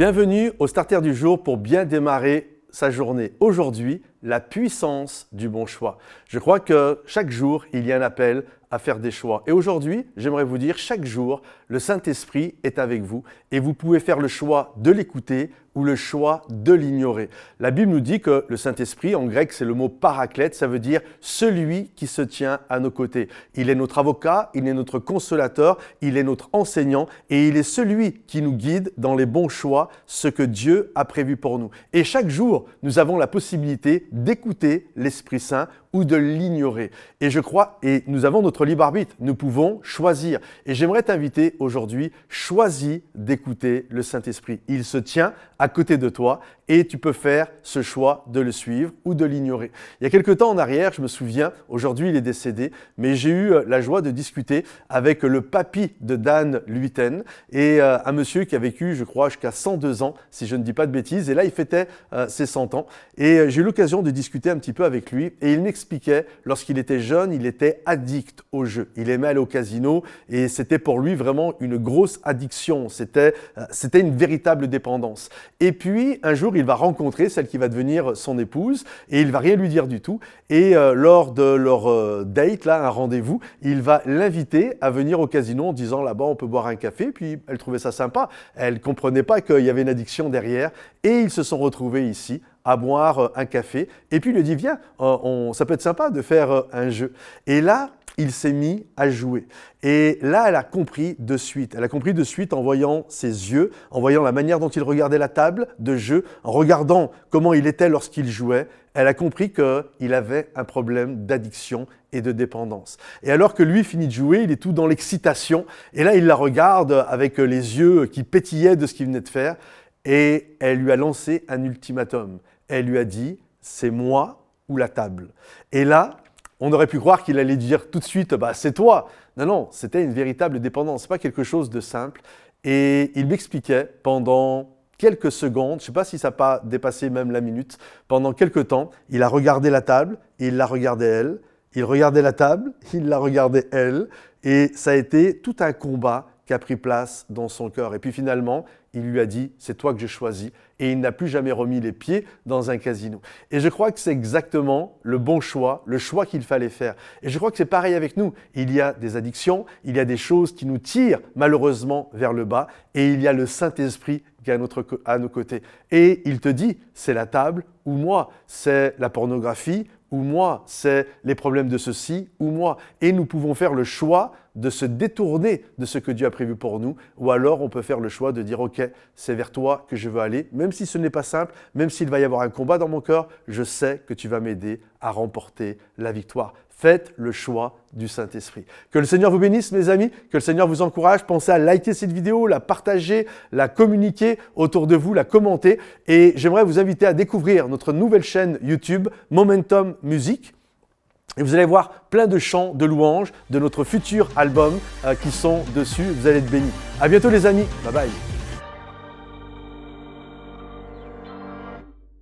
Bienvenue au Starter du jour pour bien démarrer sa journée. Aujourd'hui, la puissance du bon choix. Je crois que chaque jour, il y a un appel à faire des choix. Et aujourd'hui, j'aimerais vous dire, chaque jour, le Saint-Esprit est avec vous et vous pouvez faire le choix de l'écouter ou le choix de l'ignorer. La Bible nous dit que le Saint-Esprit, en grec, c'est le mot paraclète, ça veut dire celui qui se tient à nos côtés. Il est notre avocat, il est notre consolateur, il est notre enseignant et il est celui qui nous guide dans les bons choix, ce que Dieu a prévu pour nous. Et chaque jour, nous avons la possibilité d'écouter l'Esprit Saint ou de l'ignorer. Et je crois, et nous avons notre libre arbitre, nous pouvons choisir. Et j'aimerais t'inviter aujourd'hui, choisis d'écouter le Saint-Esprit. Il se tient à côté de toi et tu peux faire ce choix de le suivre ou de l'ignorer. Il y a quelque temps en arrière, je me souviens, aujourd'hui il est décédé, mais j'ai eu la joie de discuter avec le papy de Dan Luyten et un monsieur qui a vécu, je crois, jusqu'à 102 ans, si je ne dis pas de bêtises. Et là, il fêtait ses 100 ans. Et j'ai eu l'occasion de discuter un petit peu avec lui et il m'expliquait, lorsqu'il était jeune, il était addict au jeu. Il aimait aller au casino et c'était pour lui vraiment une grosse addiction. C'était une véritable dépendance. Et puis, un jour, il va rencontrer celle qui va devenir son épouse et il va rien lui dire du tout. Et lors de leur date, là, un rendez-vous, il va l'inviter à venir au casino en disant là-bas, on peut boire un café. Puis, elle trouvait ça sympa. Elle ne comprenait pas qu'il y avait une addiction derrière. Et ils se sont retrouvés ici à boire un café. Et puis, il lui dit, viens, ça peut être sympa de faire un jeu. Et là, il s'est mis à jouer. Et là, elle a compris de suite. Elle a compris de suite en voyant ses yeux, en voyant la manière dont il regardait la table de jeu, en regardant comment il était lorsqu'il jouait. Elle a compris qu'il avait un problème d'addiction et de dépendance. Et alors que lui finit de jouer, il est tout dans l'excitation. Et là, il la regarde avec les yeux qui pétillaient de ce qu'il venait de faire. Et elle lui a lancé un ultimatum. Elle lui a dit, c'est moi ou la table. Et là, on aurait pu croire qu'il allait dire tout de suite, bah, c'est toi. Non, non, c'était une véritable dépendance. Ce n'est pas quelque chose de simple. Et il m'expliquait pendant quelques secondes, je ne sais pas si ça n'a pas dépassé même la minute, pendant quelques temps, il a regardé la table, il la regardait elle. Il regardait la table, il la regardait elle. Et ça a été tout un combat qui a pris place dans son cœur. Et puis finalement, il lui a dit, c'est toi que je choisis. Et il n'a plus jamais remis les pieds dans un casino. Et je crois que c'est exactement le bon choix, le choix qu'il fallait faire. Et je crois que c'est pareil avec nous. Il y a des addictions, il y a des choses qui nous tirent malheureusement vers le bas. Et il y a le Saint-Esprit qui est à nos côtés. Et il te dit, c'est la table ou moi, c'est la pornographie ou moi, c'est les problèmes de ceci ou moi. Et nous pouvons faire le choix de se détourner de ce que Dieu a prévu pour nous, ou alors on peut faire le choix de dire « Ok, c'est vers toi que je veux aller, même si ce n'est pas simple, même s'il va y avoir un combat dans mon cœur, je sais que tu vas m'aider à remporter la victoire. » Faites le choix du Saint-Esprit. Que le Seigneur vous bénisse, mes amis, que le Seigneur vous encourage. Pensez à liker cette vidéo, la partager, la communiquer autour de vous, la commenter. Et j'aimerais vous inviter à découvrir notre nouvelle chaîne YouTube, Momentum Music. Et vous allez voir plein de chants, de louanges de notre futur album qui sont dessus. Vous allez être bénis. À bientôt les amis. Bye bye.